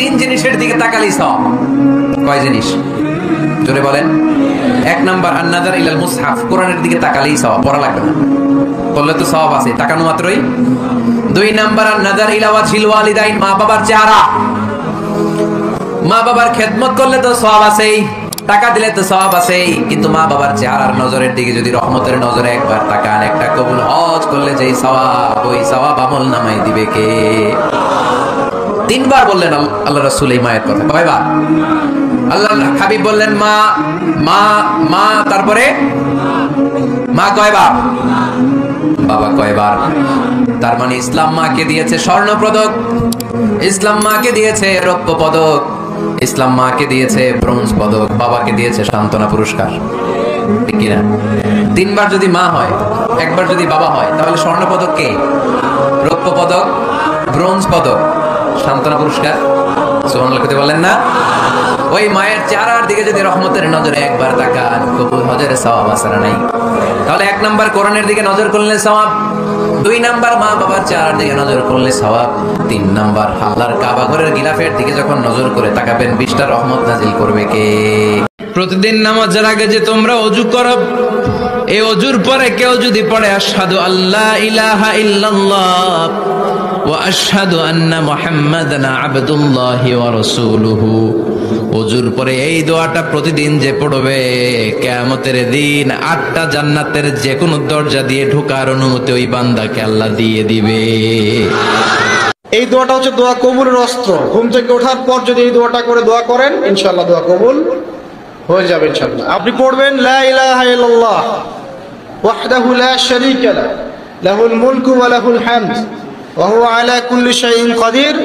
তিন জিনিসের দিকে তাকালেই সওয়াব। কয় জিনিস? জোরে বলেন। এক নাম্বার আন-নাযার ইলাল মুসহাফ, কোরআনের দিকে তাকালেই সওয়াব, পড়া লাগবে না, বললে তো সওয়াব আছে, তাকানো মাত্রই। দুই নাম্বার আন-নাযার ইলা ওয়াজহিল ওয়ালিদাইন, মা বাবার চেহারা, মা বাবার খেদমত করলে তো সওয়াব আছেই, টাকা দিলে তো সওয়াব আছেই, কিন্তু মা বাবার চেহারার নজরের দিকে যদি রহমতের নজরে একবার তাকান, একটা কবুল হজ করলে যেই সওয়াব, ওই সওয়াব আমল নামাই দিবে কে? তিনবার বললেন আল্লাহ রাসূল এই মায়ের কথা। কয়বার? আল্লাহ হাবিব বললেন মা মা মা, তারপরে মা কয়বার? বাবা কয়বার? তার মানে ইসলাম মাকে দিয়েছে স্বর্ণ পদক, ইসলাম মাকে দিয়েছে রৌপ্য পদক, ইসলাম মাকে দিয়েছে ব্রোঞ্জ পদক, বাবাকে দিয়েছে সান্ত্বনা পুরস্কার, ঠিক কিনা? তিনবার যদি মা হয়, একবার যদি বাবা হয়, তাহলে স্বর্ণ পদক কে? রৌপ্য পদক, ব্রোঞ্জ পদক, সান্ত্বনা পুরস্কার। সুবহানাল্লাহ কইতে বললেন না? ওই মায়ের চেহারার দিকে যদি রহমতের নজরে একবার তাকান, কবুল হজের সওয়াব আছে না নাই? তাহলে এক নাম্বার কোরআনের দিকে নজর করলে সওয়াব, দুই নাম্বার মা বাবার চেহারার দিকে নজর করলে সওয়াব, তিন নাম্বার আল্লাহর কাবা ঘরের গিলাফের দিকে যখন নজর করে তাকাবেন, 20টা রহমত নাজিল করবে কে? প্রতিদিন নামাজের আগে যে তোমরা ওযু করো, এই ওযুর পরে কেউ যদি পড়ে আশহাদু আল্লা ইলাহা ইল্লাল্লাহ ওয়া আশহাদু আন্না মুহাম্মাদান আবদুল্লাহি ওয়া রাসূলুহু, ওযুর পরে এই দোয়াটা প্রতিদিন যে পড়বে, কিয়ামতের দিন 8টা জান্নাতের যে কোনো দরজা দিয়ে ঢোকার অনুমতি ওই বান্দাকে আল্লাহ দিয়ে দিবে। এই দোয়াটা হচ্ছে দোয়া কবুলের অস্ত্র। ঘুম থেকে ওঠার পর যদি এই দোয়াটা করে দোয়া করেন, ইনশাআল্লাহ দোয়া কবুল হয়ে যাবে ইনশাআল্লাহ। আপনি পড়বেন লা ইলাহা ইল্লাল্লাহ ওয়াহদাহু লা শারীকা লাহু লাহুল মুলকু ওয়া লাহুল হামদ ওয়া হুয়া আলা কুল্লি শাইইন কাদির,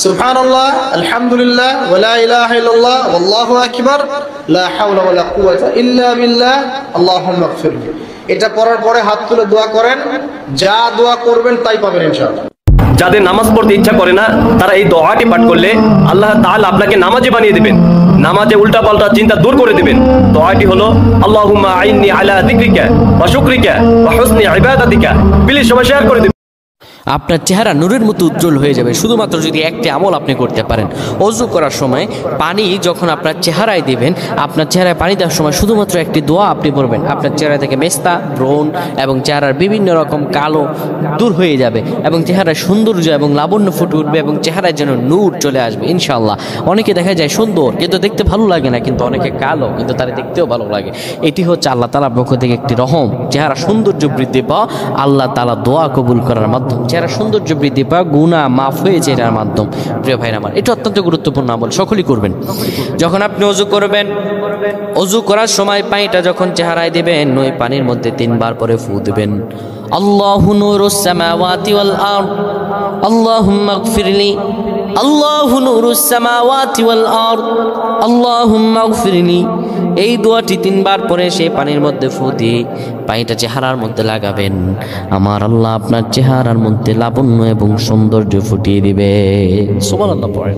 সুবহানাল্লাহ, আলহামদুলিল্লাহ, ওয়া লা ইলাহা ইল্লাল্লাহ, ওয়াল্লাহু আকবার, লা হাওলা ওয়া লা কুওয়াতা ইল্লা বিল্লাহ, আল্লাহুম্মা ইগফিরলি। এটা পড়ার পরে হাত তুলে দোয়া করেন, যা দোয়া করবেন তাই পাবেন ইনশাআল্লাহ। যাদের নামাজ পড়তে ইচ্ছা করে না, তারা এই দোয়াটি পাঠ করলে আল্লাহ তাআলা আপনাকে নামাজি বানিয়ে দিবেন, নামাজে উল্টাপাল্টা চিন্তা দূর করে দিবেন। দোয়াটি হলো আল্লাহুম্মা আইন্নি আলা যিকরিকা ওয়া শুকরিকা ওয়া হুসনি ইবাদাতিকা। প্লিজ সবাই শেয়ার করে দিবেন। আপনার চেহারা নূরের মতো উজ্জ্বল হয়ে যাবে শুধুমাত্র যদি একটি আমল আপনি করতে পারেন। ওযু করার সময় পানি যখন আপনার চেহারায় দিবেন, আপনার চেহারায় পানি দেওয়ার সময় শুধুমাত্র একটি দোয়া আপনি পড়বেন, আপনার চেহারা থেকে মেস্তা, ব্রণ এবং চেহারার বিভিন্ন রকম কালো দূর হয়ে যাবে এবং চেহারার সৌন্দর্য এবং লাবণ্য ফুটে উঠবে এবং চেহারায় যেন নূর চলে আসবে ইনশাআল্লাহ। অনেকে দেখা যায় সুন্দর কিন্তু দেখতে ভালো লাগে না, কিন্তু অনেকে কালো কিন্তু তারা দেখতেও ভালো লাগে। এটি হচ্ছে আল্লাহ তাআলার পক্ষ থেকে একটি রহম। চেহারা সৌন্দর্য বৃদ্ধি পাওয়া আল্লাহ তাআলা দোয়া কবুল করার মাধ্যম, চেহারা সৌন্দর্য বৃদ্ধি পাওয়া, গুনাহ মাফ হয়েছে এটার মাধ্যম। প্রিয় ভাইরা আমার, এটা অত্যন্ত গুরুত্বপূর্ণ আমল, সকলেই করবেন। যখন আপনি ওযু করবেন, ওযু করার সময় পানিটা যখন চেহারায় দিবেন, ওই পানির মধ্যে 3 বার পরে ফু দিবেন। আল্লাহু নূরুস সামাওয়াতি ওয়াল আরদ আল্লাহুম্মা ইগফিরলি, আল্লাহু নূরুস সামাওয়াতি ওয়াল আরদ আল্লাহুম্মা ইগফিরলি। এই দোয়াটি 3 বার পরে সেই পানির মধ্যে ফু দিয়ে পানিটা চেহারার মধ্যে লাগাবেন। আমার আল্লাহ আপনার চেহারার মধ্যে লাবণ্য এবং সৌন্দর্য ফুটিয়ে দিবে। সুবহানাল্লাহ পড়েন।